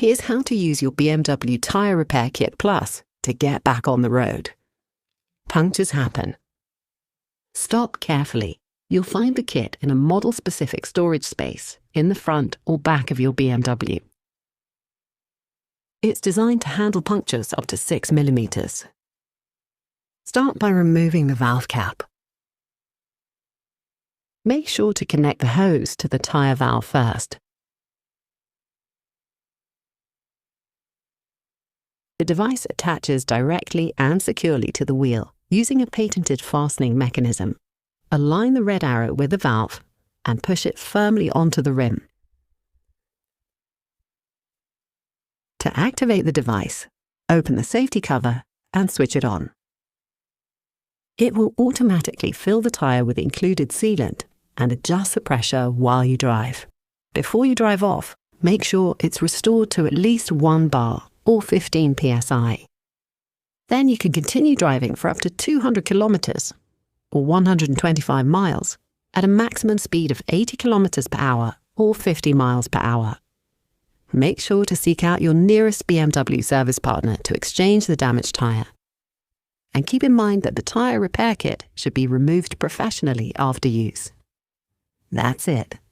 Here's how to use your BMW Tyre Repair Kit Plus to get back on the road. Punctures happen. Stop carefully. You'll find the kit in a model-specific storage space in the front or back of your BMW. It's designed to handle punctures up to 6 millimetres. Start by removing the valve cap. Make sure to connect the hose to the tyre valve first. The device attaches directly and securely to the wheel using a patented fastening mechanism. Align the red arrow with the valve and push it firmly onto the rim. To activate the device, open the safety cover and switch it on. It will automatically fill the tyre with included sealant and adjust the pressure while you drive. Before you drive off, make sure it's restored to at least 1 bar or 15 psi. Then you can continue driving for up to 200 kilometres or 125 miles at a maximum speed of 80 kilometres per hour or 50 miles per hour. Make sure to seek out your nearest BMW service partner to exchange the damaged tyre. And keep in mind that the tyre repair kit should be removed professionally after use. That's it.